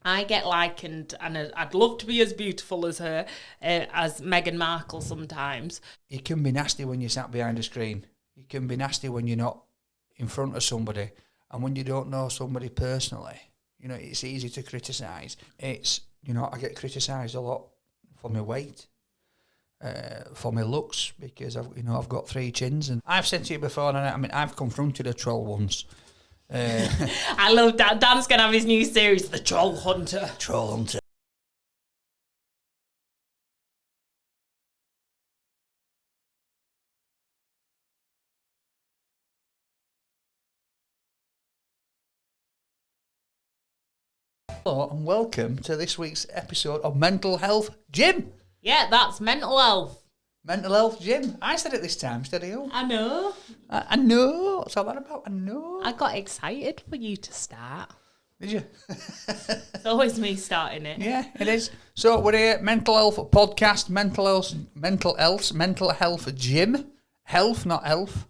I get likened, and I'd love to be as beautiful as her, as Meghan Markle sometimes. You can be nasty when you're sat behind a screen. You can be nasty when you're not in front of somebody. And when you don't know somebody personally, it's easy to criticise. I get criticised a lot for my weight, for my looks, because I've got 3 chins. And I've said to you before, and I've confronted a troll once. I love that. Dan's going to have his new series, The Troll Hunter. Troll Hunter. Hello and welcome to this week's episode of Mental Health Gym. Yeah, that's mental health. Mental Health Gym. I said it this time instead of you. I know. I know. What's all that about? I know. I got excited for you to start. Did you? It's always me starting it. Yeah, it is. So we're here, Mental Health Podcast, Mental Health Gym. Health, not elf.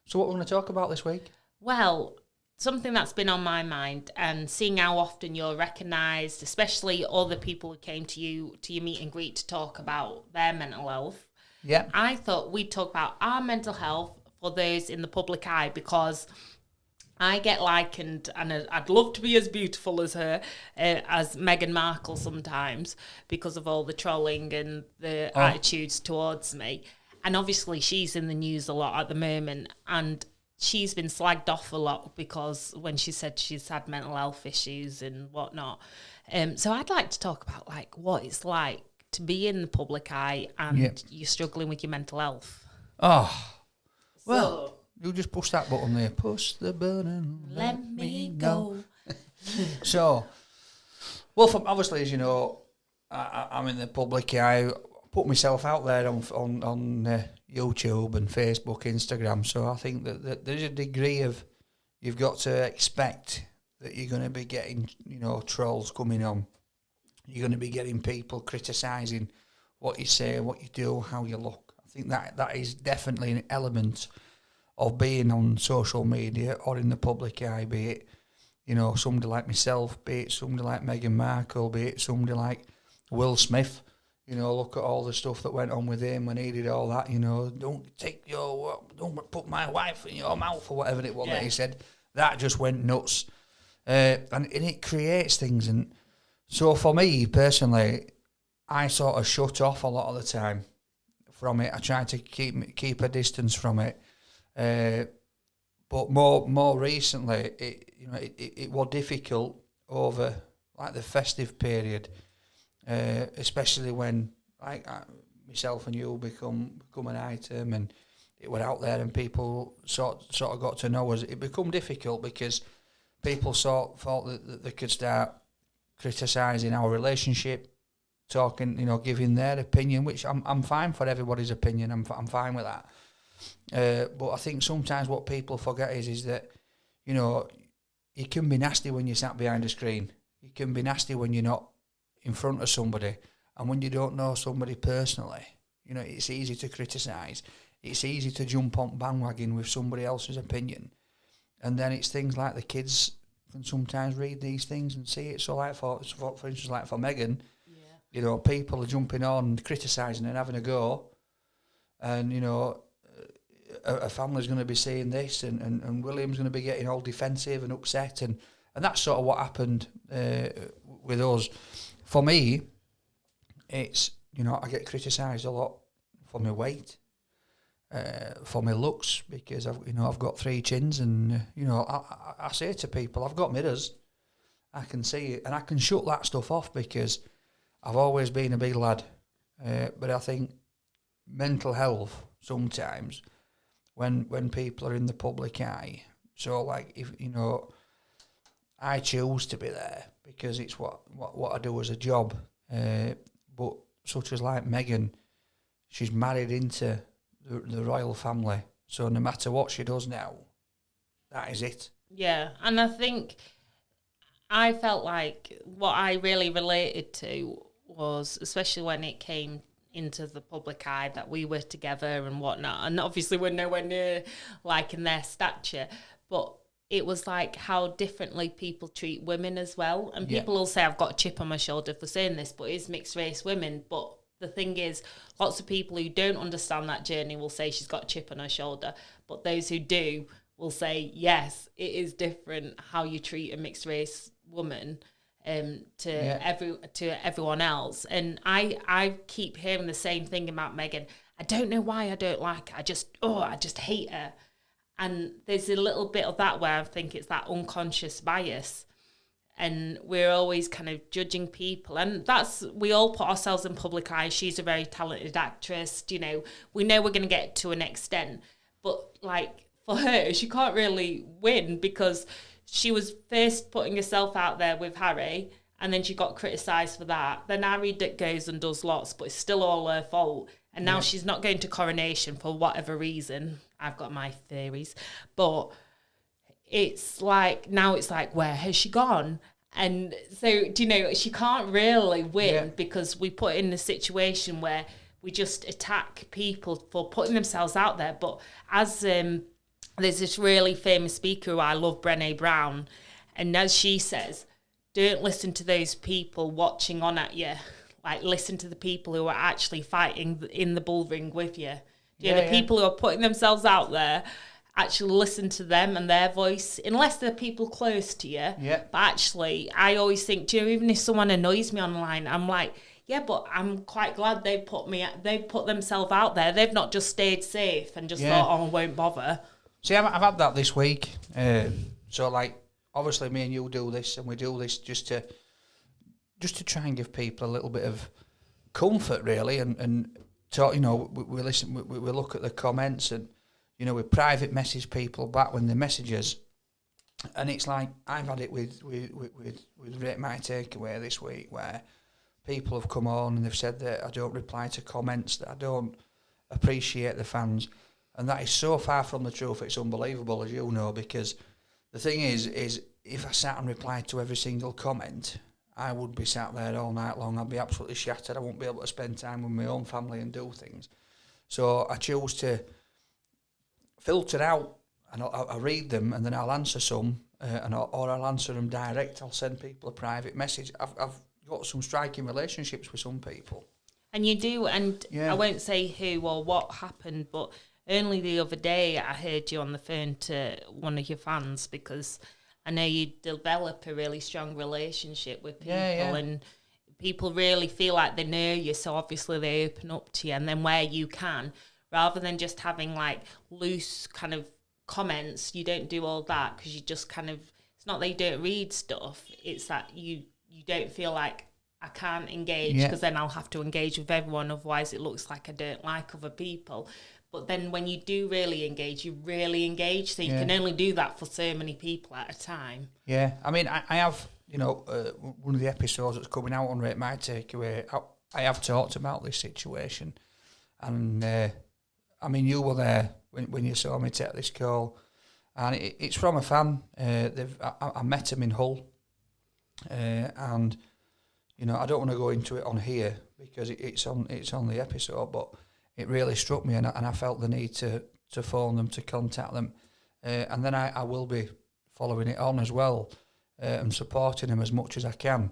So what we're going to talk about this week? Well, something that's been on my mind, and seeing how often you're recognised, especially other people who came to your meet and greet to talk about their mental health. Yeah. I thought we'd talk about our mental health for those in the public eye, because I get likened, and I'd love to be as beautiful as her, as Meghan Markle sometimes, because of all the trolling and the attitudes towards me. And obviously she's in the news a lot at the moment, and she's been slagged off a lot because when she said she's had mental health issues and whatnot. So I'd like to talk about what it's like to be in the public eye and you're struggling with your mental health. Oh, well, you just push that button there. Push the button. Let me go. So, well, obviously, as you know, I'm in the public eye. I put myself out there on YouTube and Facebook, Instagram. So I think that there's a degree of you've got to expect that you're going to be getting, trolls coming on. You're going to be getting people criticising what you say, what you do, how you look. I think that is definitely an element of being on social media or in the public eye, be it, somebody like myself, be it somebody like Meghan Markle, be it somebody like Will Smith. Look at all the stuff that went on with him when he did all that, don't put my wife in your mouth or whatever it was that he said. That just went nuts. And it creates things. And so for me, personally, I sort of shut off a lot of the time from it. I try to keep a distance from it. But more recently, it was difficult over the festive period. Especially when myself and you become an item, and it were out there and people sort of got to know us. It become difficult because people thought that they could start criticising our relationship, talking, giving their opinion, which I'm fine for everybody's opinion. I'm fine with that. But I think sometimes what people forget is that you can be nasty when you're sat behind a screen. You can be nasty when you're not in front of somebody, and when you don't know somebody personally, it's easy to criticise. It's easy to jump on bandwagon with somebody else's opinion, and then it's things like the kids can sometimes read these things and see it. So, for instance, for Meghan, people are jumping on and criticising and having a go, and a family's going to be seeing this, and William's going to be getting all defensive and upset, and that's sort of what happened with us. For me, it's, I get criticised a lot for my weight, for my looks, because I've got 3 chins, and I say to people, I've got mirrors, I can see it, and I can shut that stuff off because I've always been a big lad. But I think mental health sometimes, when people are in the public eye, so if I choose to be there because it's what I do as a job. But such as like Meghan, she's married into the royal family. So no matter what she does now, that is it. Yeah, and I think I felt like what I really related to was, especially when it came into the public eye, that we were together and whatnot. And obviously we're nowhere near in their stature, but it was like how differently people treat women as well. And Yeah. people will say I've got a chip on my shoulder for saying this, but it's mixed race women. But the thing is, lots of people who don't understand that journey will say she's got a chip on her shoulder. But those who do will say, yes, it is different how you treat a mixed race woman to everyone else. And I keep hearing the same thing about Meghan. I don't know why I don't like her. I just hate her. And there's a little bit of that where I think it's that unconscious bias. And we're always kind of judging people. And we all put ourselves in public eye. She's a very talented actress. You know, we know we're going to get to an extent. But, like, for her, she can't really win because she was first putting herself out there with Harry, and then she got criticised for that. Then Harry goes and does lots, but it's still all her fault. And now she's not going to Coronation for whatever reason. I've got my theories. But it's like, now it's like, where has she gone? And so, do you know, she can't really win because we put in a situation where we just attack people for putting themselves out there. But as there's this really famous speaker who I love, Brené Brown, and as she says, don't listen to those people watching on at you. Like, listen to the people who are actually fighting in the bull ring with you. The people who are putting themselves out there, actually listen to them and their voice, unless they're people close to you. Yeah. But actually, I always think, do you know, even if someone annoys me online, I'm like, yeah, but I'm quite glad they put themselves out there. They've not just stayed safe and just thought, oh, I won't bother. See, I've had that this week. So, like, obviously, me and you do this, and we do this just to try and give people a little bit of comfort, really, and talk. You know, we listen, we look at the comments, and you know, we private message people back when they message us, and it's like I've had it with Rate My Takeaway this week, where people have come on and they've said that I don't reply to comments, that I don't appreciate the fans, and that is so far from the truth. It's unbelievable, as you know, because the thing is if I sat and replied to every single comment, I would be sat there all night long. I'd be absolutely shattered. I won't be able to spend time with my own family and do things. So I choose to filter out, and I'll read them, and then I'll answer some, or I'll answer them direct. I'll send people a private message. I've got some striking relationships with some people. And you do, and I won't say who or what happened, but only the other day I heard you on the phone to one of your fans, because I know you develop a really strong relationship with people, and people really feel like they know you, so obviously they open up to you, and then where you can, rather than just having like loose kind of comments, you don't do all that, because you just kind of, it's not that you don't read stuff, it's that you don't feel like I can't engage, because then I'll have to engage with everyone, otherwise it looks like I don't like other people. But then when you do really engage, you really engage. So you can only do that for so many people at a time. Yeah. I mean, I have, you know, one of the episodes that's coming out on Rate My Takeaway, I have talked about this situation. And, I mean, you were there when you saw me take this call. And it's from a fan. I met him in Hull. And, you know, I don't want to go into it on here because it's on the episode, but it really struck me, and I felt the need to phone them, to contact them, and then I will be following it on as well, and supporting them as much as I can.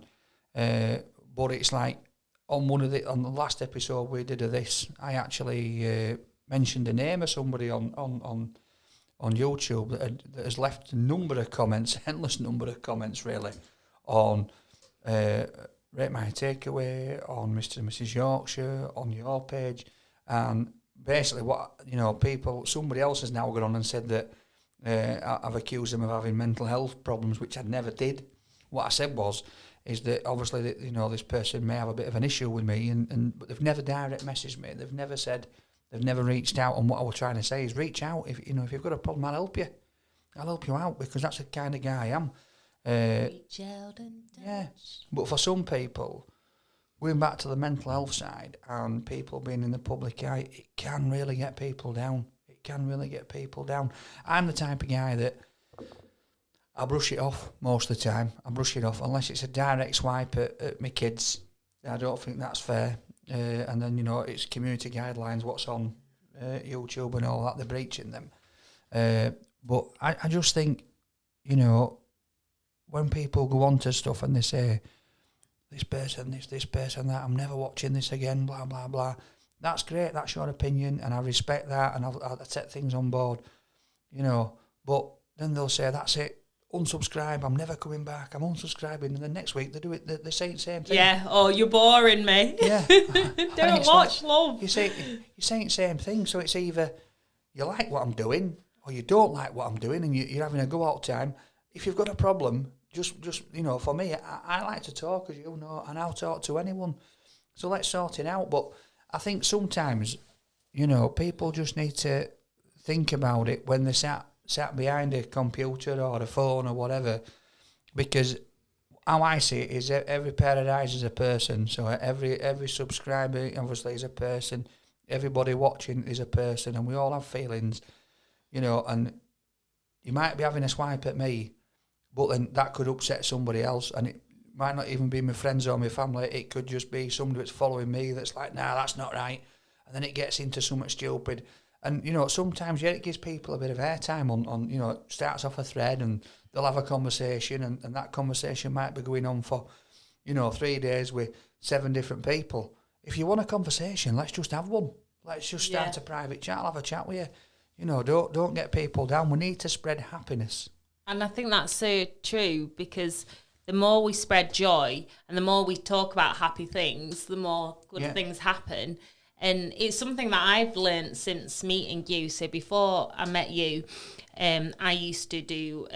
But it's like on the last episode we did of this, I actually mentioned the name of somebody on YouTube that has left a number of comments, endless number of comments really, on Rate My Takeaway, on Mr. and Mrs. Yorkshire, on your page. And basically, somebody else has now gone on and said that I've accused them of having mental health problems, which I never did. What I said is that obviously this person may have a bit of an issue with me, but they've never direct messaged me. They've never said, they've never reached out. And what I was trying to say is, reach out. If you've got a problem, I'll help you. I'll help you out, because that's the kind of guy I am. Reach out and touch. Yeah, but for some people, going back to the mental health side and people being in the public eye, it can really get people down. It can really get people down. I'm the type of guy that I brush it off most of the time. I brush it off unless it's a direct swipe at my kids. I don't think that's fair. And then, it's community guidelines, what's on YouTube and all that, they're breaching them. But I just think you know, when people go on to stuff and they say, this person, this person, that, I'm never watching this again, blah, blah, blah. That's great, that's your opinion, and I respect that, and I'll take things on board, you know. But then they'll say, that's it, unsubscribe, I'm never coming back, I'm unsubscribing, and then next week they do it, they say the same thing. Yeah, oh, you're boring me. Yeah. Don't watch, love. You're saying the same thing, so it's either you like what I'm doing, or you don't like what I'm doing, and you're having a go all the time. If you've got a problem, just you know, for me, I like to talk, as you know, and I'll talk to anyone. So let's sort it out. But I think sometimes, you know, people just need to think about it when they're sat behind a computer or a phone or whatever, because how I see it is every pair of eyes is a person. So every subscriber obviously is a person. Everybody watching is a person, and we all have feelings, you know. And you might be having a swipe at me, but then that could upset somebody else, and it might not even be my friends or my family. It could just be somebody that's following me that's like, nah, that's not right, and then it gets into something stupid. And, you know, sometimes, yeah, it gives people a bit of airtime on you know, it starts off a thread and they'll have a conversation, and that conversation might be going on for, you know, 3 days with 7 different people. If you want a conversation, let's just have one. Let's just start a private chat. I'll have a chat with you. You know, don't get people down. We need to spread happiness. And I think that's so true, because the more we spread joy and the more we talk about happy things, the more good things happen. And it's something that I've learned since meeting you. So before I met you, I used to do,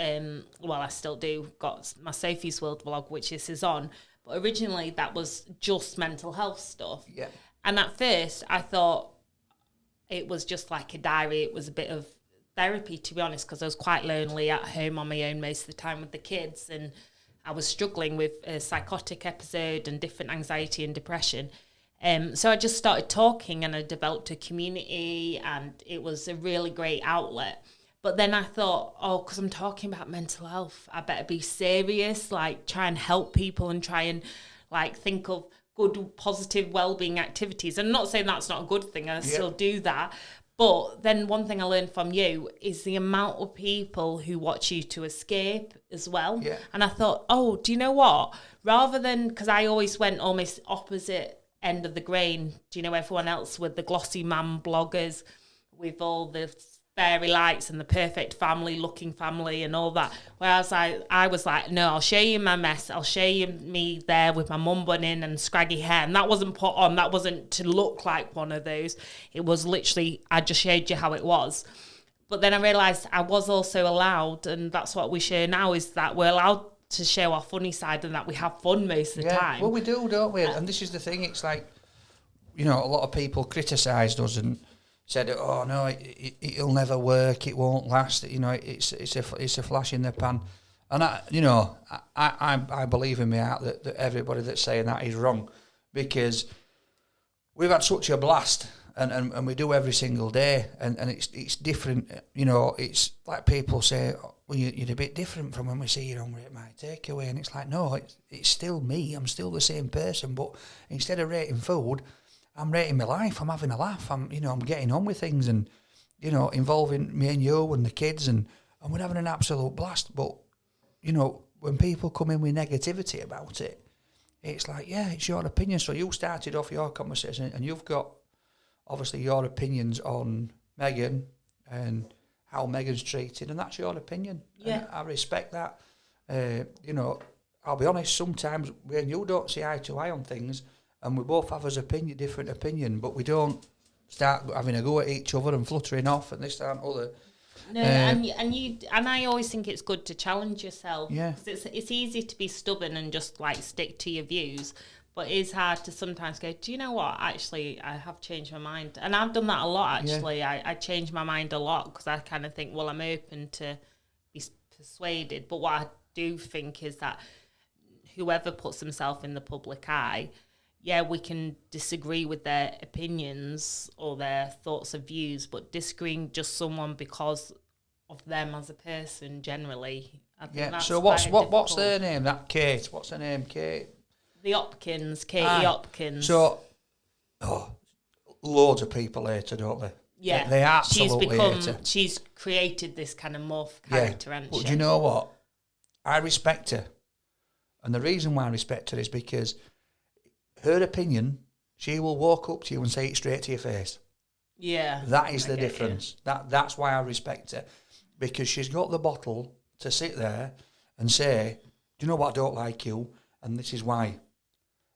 well, I still do, got my Sophie's World vlog, which this is on. But originally that was just mental health stuff. Yeah. And at first I thought it was just like a diary. It was a bit of therapy, to be honest, because I was quite lonely at home on my own most of the time with the kids. And I was struggling with a psychotic episode and different anxiety and depression. So I just started talking, and I developed a community, and it was a really great outlet. But then I thought, oh, because I'm talking about mental health, I better be serious, like try and help people and try and like think of good, positive wellbeing activities. And I'm not saying that's not a good thing, I still do that. But then one thing I learned from you is the amount of people who watch you to escape as well. Yeah. And I thought, oh, do you know what? Rather than, because I always went almost opposite end of the grain, do you know, everyone else with the glossy man bloggers with all the fairy lights and the perfect family looking family and all that, whereas I was like, no, I'll show you my mess, I'll show you me there with my mum bun in and scraggy hair, and that wasn't put on, that wasn't to look like one of those, it was literally, I just showed you how it was. But then I realised I was also allowed, and that's what we share now, is that we're allowed to show our funny side and that we have fun most of the time. Well, we do, don't we? And this is the thing, it's like, you know, a lot of people criticised us and said, oh no, it'll never work, it won't last, you know, it's a flash in the pan. And I believe in my heart that everybody that's saying that is wrong, because we've had such a blast, and we do every single day, and it's different, you know. It's like people say, well, you're a bit different from when we see you on Rate My Takeaway, and it's like, no, it's still me, I'm still the same person, but instead of rating food, I'm rating my life, I'm having a laugh, I'm getting on with things, and, you know, involving me and you and the kids, and we're having an absolute blast. But, you know, when people come in with negativity about it, it's like, yeah, it's your opinion. So you started off your conversation, and you've got, obviously, your opinions on Meghan and how Meghan's treated, and that's your opinion. Yeah. And I respect that. You know, I'll be honest, sometimes when you don't see eye to eye on things, and we both have different opinion, but we don't start having a go at each other and fluttering off and this, that, and other. No, and I always think it's good to challenge yourself. Yeah. 'Cause it's easy to be stubborn and just like stick to your views, but it's hard to sometimes go, do you know what? Actually, I have changed my mind, and I've done that a lot. Actually, I change my mind a lot because I kind of think, well, I'm open to be persuaded. But what I do think is that whoever puts himself in the public eye, yeah, we can disagree with their opinions or their thoughts or views, but disagreeing just someone because of them as a person, generally, I think that's so what's their name? That Kate. What's her name? Kate. The Hopkins, Katie Hopkins. So, loads of people hate her, don't they? Yeah, they absolutely hate her. She's created this kind of morph character, hasn't But she? do you know what? I respect her. And the reason why I respect her is because her opinion, she will walk up to you and say it straight to your face. Yeah. That is the difference. That's why I respect her. Because she's got the bottle to sit there and say, do you know what, I don't like you, and this is why.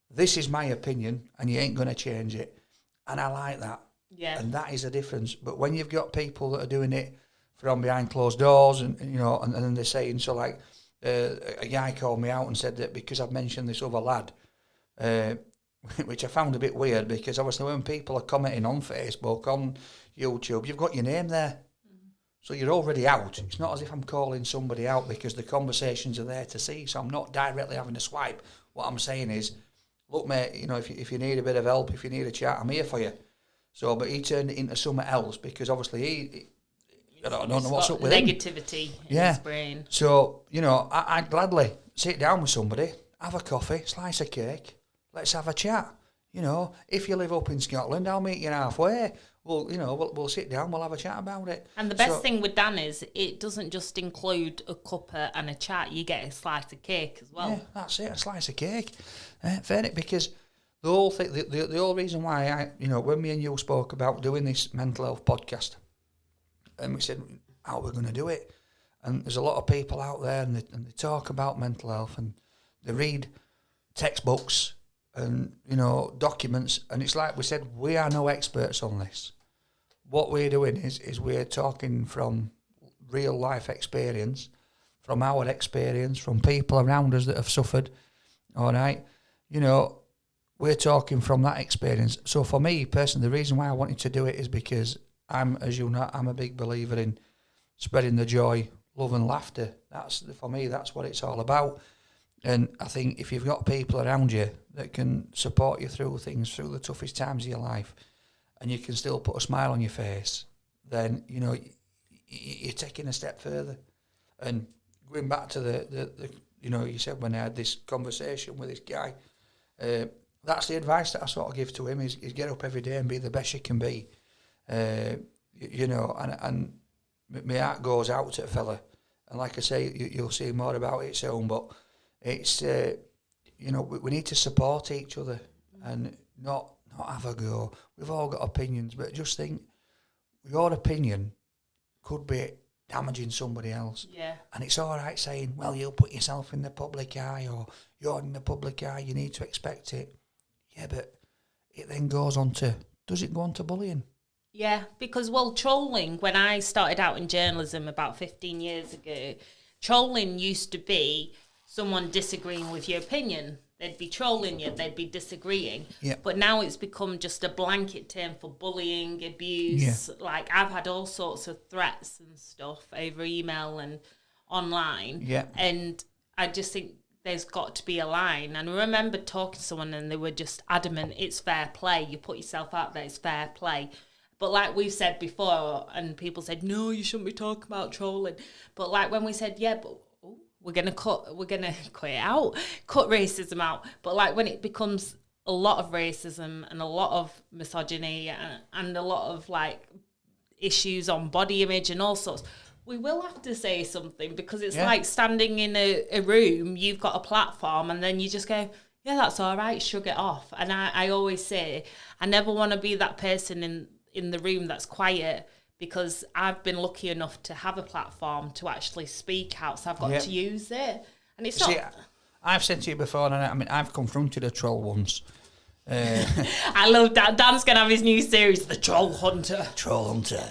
This is my opinion, and you ain't going to change it. And I like that. Yeah. And that is the difference. But when you've got people that are doing it from behind closed doors, and you know, and then they're saying, so like, a guy called me out and said that because I've mentioned this other lad, which I found a bit weird, because obviously when people are commenting on Facebook, on YouTube, you've got your name there. So you're already out. It's not as if I'm calling somebody out, because the conversations are there to see. So I'm not directly having a swipe. What I'm saying is, look, mate, you know, if you need a bit of help, if you need a chat, I'm here for you. So, but he turned it into something else, because obviously he I don't know what's up with negativity in his brain. So, you know, I'd gladly sit down with somebody, have a coffee, slice a cake, let's have a chat. You know, if you live up in Scotland, I'll meet you halfway. Well, you know, we'll sit down, we'll have a chat about it. And the best thing with Dan is it doesn't just include a cuppa and a chat. You get a slice of cake as well. Yeah, that's it, a slice of cake. Fair enough, because the whole thing, the whole reason why I, you know, when me and you spoke about doing this mental health podcast, and we said, how are we going to do it? And there's a lot of people out there, and they talk about mental health, and they read textbooks and, you know, documents, and it's like we said, we are no experts on this. What we're doing is we're talking from real life experience, from our experience, from people around us that have suffered, all right? You know, we're talking from that experience. So for me, personally, the reason why I wanted to do it is because as you know, I'm a big believer in spreading the joy, love and laughter. For me, that's what it's all about. And I think if you've got people around you that can support you through things, through the toughest times of your life, and you can still put a smile on your face, then, you know, you're taking a step further. And going back to the you know, you said when I had this conversation with this guy, that's the advice that I sort of give to him, is get up every day and be the best you can be. You know, and my heart goes out to a fella. And like I say, you'll see more about it soon, but it's, you know, we need to support each other and not have a go. We've all got opinions, but just think, your opinion could be damaging somebody else. Yeah. And it's all right saying, well, you'll put yourself in the public eye, or you're in the public eye, you need to expect it. Yeah, but it then goes on to, does it go on to bullying? Yeah, because, well, trolling, when I started out in journalism about 15 years ago, trolling used to be someone disagreeing with your opinion. They'd be trolling you, they'd be disagreeing. Yeah. But now it's become just a blanket term for bullying, abuse. Yeah. Like, I've had all sorts of threats and stuff over email and online. Yeah. And I just think there's got to be a line. And I remember talking to someone and they were just adamant, it's fair play. You put yourself out there, it's fair play. But like we've said before, and people said, no, you shouldn't be talking about trolling. But like when we said, yeah, but we're gonna cut it out, cut racism out. But like when it becomes a lot of racism and a lot of misogyny and a lot of like issues on body image and all sorts, we will have to say something, because it's like standing in a room, you've got a platform, and then you just go, yeah, that's all right, shrug it off. And I always say, I never want to be that person in the room that's quiet, because I've been lucky enough to have a platform to actually speak out, so I've got to use it. And it's not... I've said to you before, and I mean, I've confronted a troll once. I love Dan. Dan's going to have his new series, The Troll Hunter. Troll Hunter.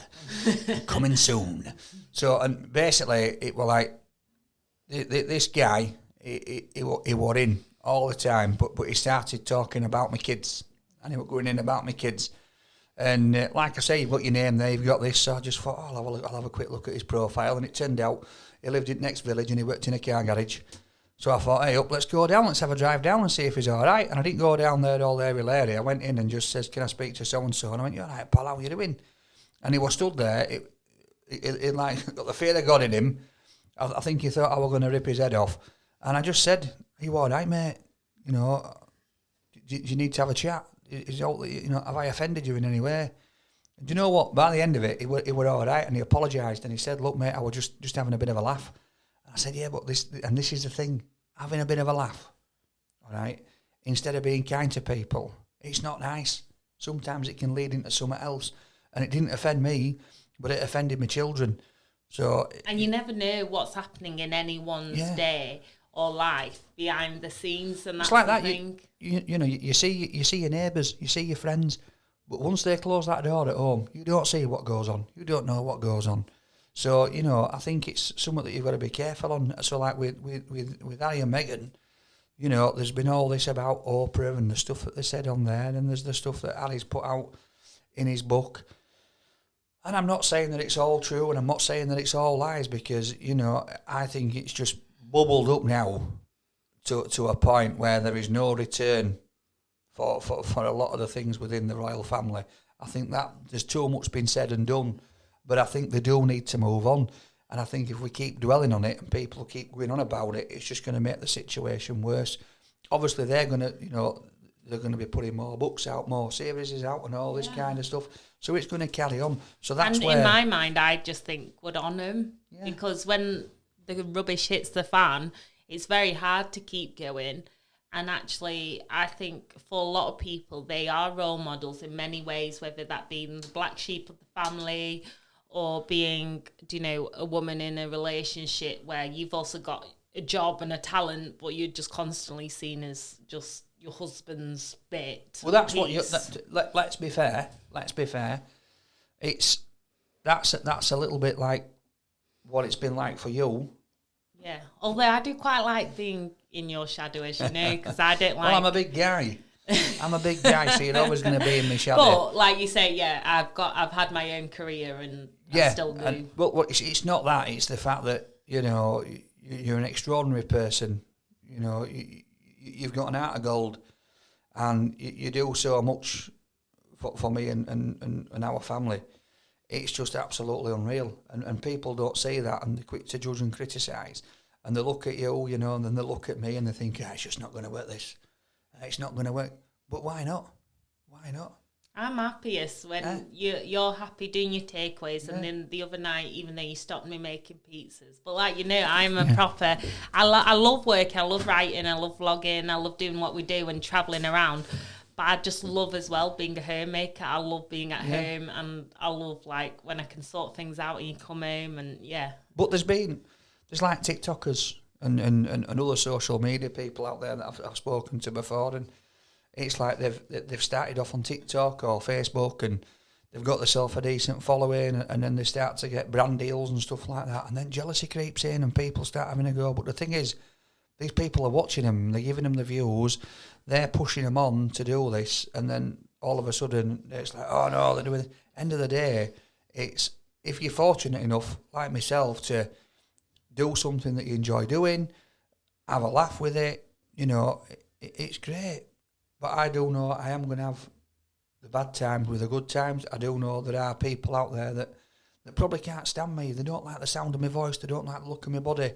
Coming soon. So, and basically, it was like, this guy, he was in all the time, but he started talking about my kids, and he was going in about my kids. And like I say, you've got your name there, you've got this, so I just thought, I'll have a quick look at his profile, and it turned out he lived in the next village and he worked in a car garage. So I thought, hey, let's go down, let's have a drive down and see if he's all right. And I didn't go down there all area. I went in and just says, can I speak to so-and-so? And I went, you all right, pal, how are you doing? And he was stood there, it like got the fear of God in him. I think he thought I was going to rip his head off. And I just said, are you all right, mate? You know, do you need to have a chat? You know, have I offended you in any way? And do you know what? By the end of it, he were all right, and he apologised, and he said, look, mate, I was just having a bit of a laugh. And I said, yeah, but this is the thing, having a bit of a laugh, all right, instead of being kind to people, it's not nice. Sometimes it can lead into something else. And it didn't offend me, but it offended my children. So, and you never know what's happening in anyone's day or life behind the scenes, and that's it's like the that. thing. You know, you see your neighbours, you see your friends, but once they close that door at home, you don't see what goes on. You don't know what goes on. So, you know, I think it's something that you've got to be careful on. So, like with Harry and Meghan, you know, there's been all this about Oprah and the stuff that they said on there, and there's the stuff that Harry's put out in his book. And I'm not saying that it's all true, and I'm not saying that it's all lies, because, you know, I think it's just bubbled up now to a point where there is no return for a lot of the things within the royal family. I think that there's too much been said and done, but I think they do need to move on. And I think if we keep dwelling on it and people keep going on about it, it's just going to make the situation worse. Obviously, they're going to, you know, they're going to be putting more books out, more series out, and all this kind of stuff. So it's going to carry on. So that's and where, in my mind, I just think good on them, because when the rubbish hits the fan, it's very hard to keep going. And actually, I think for a lot of people, they are role models in many ways, whether that be the black sheep of the family or being, you know, a woman in a relationship where you've also got a job and a talent, but you're just constantly seen as just your husband's bit. Well, that's what you. Let's be fair. It's that's a little bit like what it's been like for you. Yeah, although I do quite like being in your shadow, as you know, because I don't like. Well, I'm a big guy. So you're always going to be in my shadow. But like you say, yeah, I've had my own career, and I still do. But it's not that. It's the fact that, you know, you're an extraordinary person. You know, you've got an heart of gold, and you do so much for me and our family. It's just absolutely unreal, and people don't see that, and they're quick to judge and criticise, and they look at you, you know, and then they look at me and they think, it's just not going to work. It's not going to work. But why not? Why not? I'm happiest when you're happy doing your takeaways, and then the other night, even though you stopped me making pizzas. But like, you know, I'm a proper, I love working, I love writing, I love vlogging, I love doing what we do and travelling around. But I just love as well being a homemaker. I love being at home, and I love like when I can sort things out and you come home and But there's like TikTokers and other social media people out there that I've spoken to before, and it's like they've started off on TikTok or Facebook, and they've got themselves a decent following, and then they start to get brand deals and stuff like that, and then jealousy creeps in and people start having a go. But the thing is, these people are watching them, they're giving them the views, they're pushing them on to do this, and then all of a sudden it's like, oh no, they're doing it. End of the day, it's if you're fortunate enough, like myself, to do something that you enjoy doing, have a laugh with it, you know, it's great. But I do know I am going to have the bad times with the good times. I do know there are people out there that probably can't stand me. They don't like the sound of my voice. They don't like the look of my body.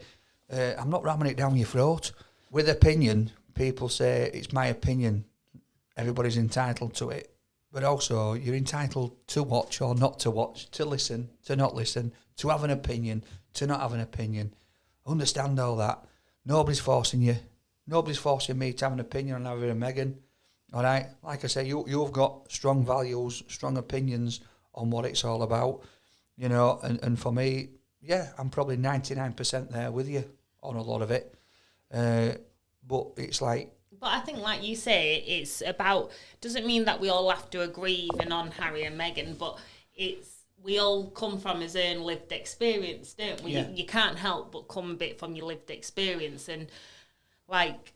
I'm not ramming it down your throat. With opinion, people say it's my opinion. Everybody's entitled to it. But also, you're entitled to watch or not to watch, to listen, to not listen, to have an opinion, to not have an opinion. Understand all that. Nobody's forcing you. Nobody's forcing me to have an opinion on Harry and Meghan. All right? Like I say, you've got strong values, strong opinions on what it's all about. You know, and for me, I'm probably 99% there with you on a lot of it. But it's like... But I think, like you say, it's about... Doesn't mean that we all have to agree even on Harry and Meghan, but we all come from his own lived experience, don't we? You can't help but come a bit from your lived experience. And, like,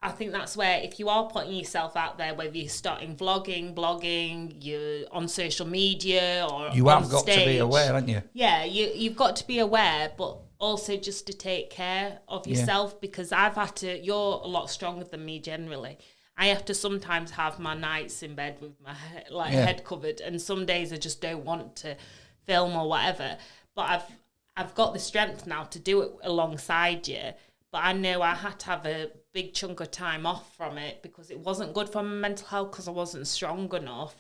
I think that's where, if you are putting yourself out there, whether you're starting vlogging, blogging, you're on social media or you on have got stage, to be aware, haven't you? Yeah, you've got to be aware, but also just to take care of yourself, because I've had to... You're a lot stronger than me generally. I have to sometimes have my nights in bed with my head covered, and some days I just don't want to film or whatever. But I've got the strength now to do it alongside you. But I know I had to have a big chunk of time off from it because it wasn't good for my mental health, because I wasn't strong enough.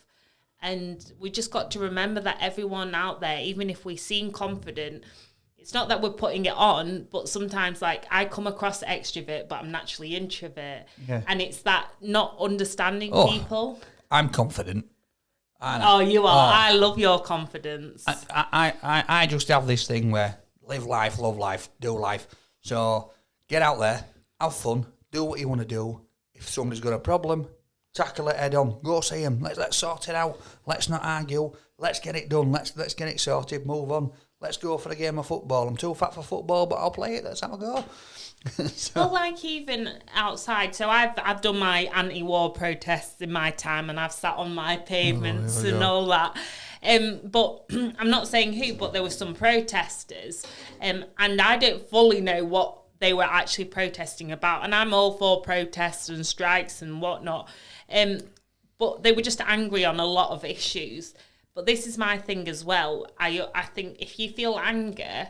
And we just got to remember that everyone out there, even if we seem confident, it's not that we're putting it on, but sometimes like I come across extrovert, but I'm naturally introvert. Yeah. And it's that not understanding people. I'm confident. Oh, you are. I love your confidence. I just have this thing where live life, love life, do life. So get out there, have fun, do what you want to do. If somebody's got a problem, tackle it head on. Go see them. Let's sort it out. Let's not argue. Let's get it done. Let's get it sorted. Move on. Let's go for a game of football. I'm too fat for football, but I'll play it. Let's have a go. Well, like even outside, so I've done my anti-war protests in my time, and I've sat on my pavements and all that. But I'm not saying who, but there were some protesters, and I don't fully know what they were actually protesting about. And I'm all for protests and strikes and whatnot, but they were just angry on a lot of issues. But this is my thing as well. I think if you feel anger,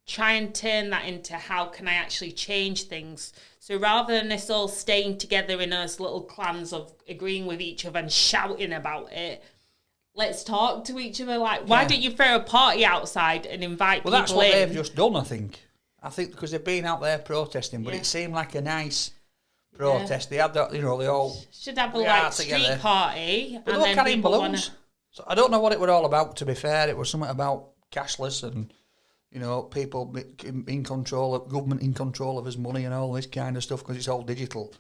try and turn that into how can I actually change things. So rather than us all staying together in us little clans of agreeing with each other and shouting about it, let's talk to each other. Like, why don't you throw a party outside and invite people in? Well, that's what they've just done, I think. I think because they've been out there protesting, but it seemed like a nice protest. They had that, they all should have a street party. But and then carrying balloons. So I don't know what it was all about, to be fair. It was something about cashless and, people in control of, government in control of his money and all this kind of stuff because it's all digital.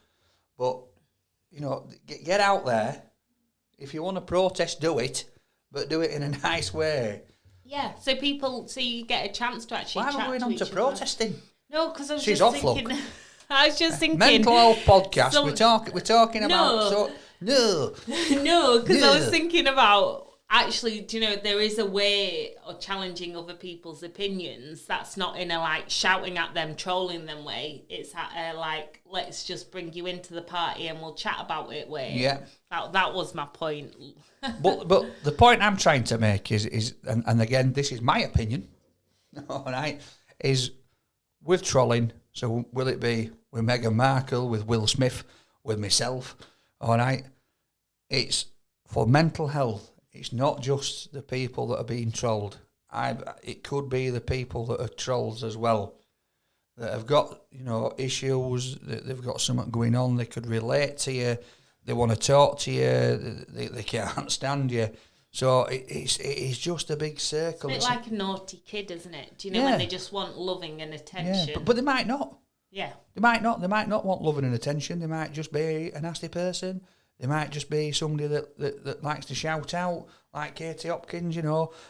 But, get out there. If you want to protest, do it, but do it in a nice way. Yeah, so you get a chance to actually chat to each other. Why are we going on to protesting? No, because I was She's just off, thinking... look. I was just thinking... Mental health podcast, we're talking about... So, no. No, because I was thinking about... Actually, there is a way of challenging other people's opinions that's not in a, shouting at them, trolling them way. It's at a, let's just bring you into the party and we'll chat about it way. Yeah. That was my point. but the point I'm trying to make is and again, this is my opinion, all right, is with trolling, so will it be with Meghan Markle, with Will Smith, with myself, all right, it's for mental health. It's not just the people that are being trolled. It could be the people that are trolls as well, that have got, issues, that they've got something going on, they could relate to you, they want to talk to you, they can't stand you. So it's just a big circle. It's a bit like a naughty kid, isn't it? Do you know when they just want loving and attention? Yeah, but they might not. Yeah. They might not want loving and attention. They might just be a nasty person. They might just be somebody that likes to shout out, like Katie Hopkins,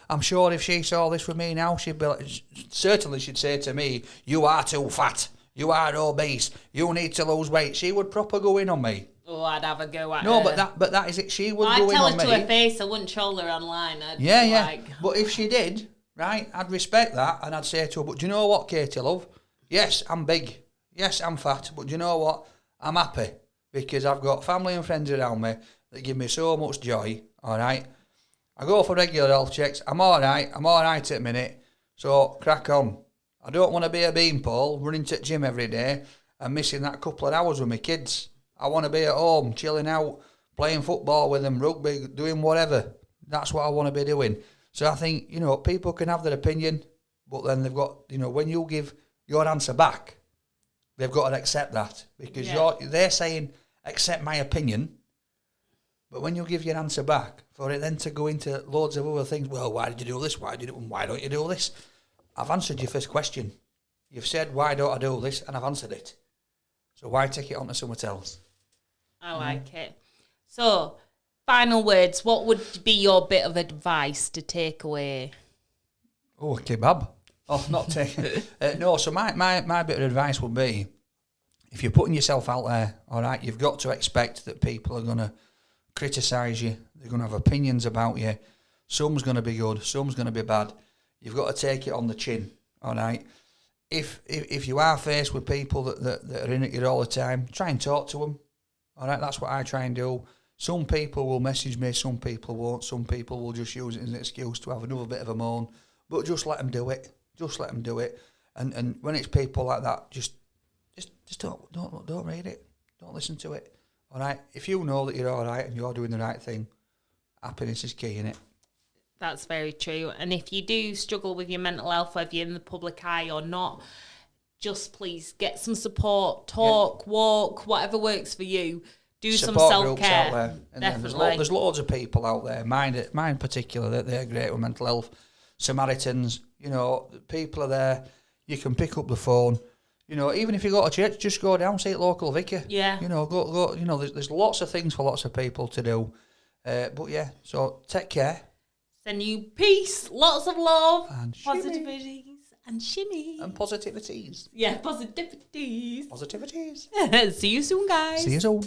I'm sure if she saw this with me now, she'd say to me, you are too fat, you are obese, you need to lose weight. She would proper go in on me. Oh, I'd have a go at her. No, but that is it. She would go in on me. I'd tell her to her face. I wouldn't troll her online. But if she did, right, I'd respect that and I'd say to her, but do you know what, Katie, love? Yes, I'm big. Yes, I'm fat. But do you know what? I'm happy because I've got family and friends around me that give me so much joy, all right? I go for regular health checks. I'm all right at the minute. So, crack on. I don't want to be a beanpole running to the gym every day and missing that couple of hours with my kids. I want to be at home, chilling out, playing football with them, rugby, doing whatever. That's what I want to be doing. So I think, people can have their opinion, but then they've got, when you give your answer back, they've got to accept that. Because they're saying, accept my opinion, but when you give your answer back, for it then to go into loads of other things, well, why did you do this? Why don't you do this? I've answered your first question. You've said, why don't I do this? And I've answered it. So why take it on to someone else? I like it. So, final words. What would be your bit of advice to take away? Oh, a kebab. Oh, not taking no, so my bit of advice would be, if you're putting yourself out there, all right, you've got to expect that people are going to criticise you. They're going to have opinions about you. Some's going to be good, some's going to be bad. You've got to take it on the chin, all right? If you are faced with people that are in at you all the time, try and talk to them. All right, that's what I try and do. Some people will message me, some people won't. Some people will just use it as an excuse to have another bit of a moan. But just let them do it. Just let them do it. And when it's people like that, just don't read it. Don't listen to it. All right. If you know that you're all right and you're doing the right thing, happiness is key, innit? That's very true. And if you do struggle with your mental health, whether you're in the public eye or not, just please get some support, talk, walk, whatever works for you. Do Support some self-care. groups out there. And Definitely. There's loads of people out there, mine in particular, that they're great with mental health. Samaritans, you know, people are there. You can pick up the phone. You know, even if you go to church, just go down, see a local vicar. Yeah. You know, go. You know, there's lots of things for lots of people to do. But yeah, so take care. Send you peace, lots of love, And positivities, and shimmy. And positivities. Yeah, positivities. Positivities. See you soon, guys. See you soon.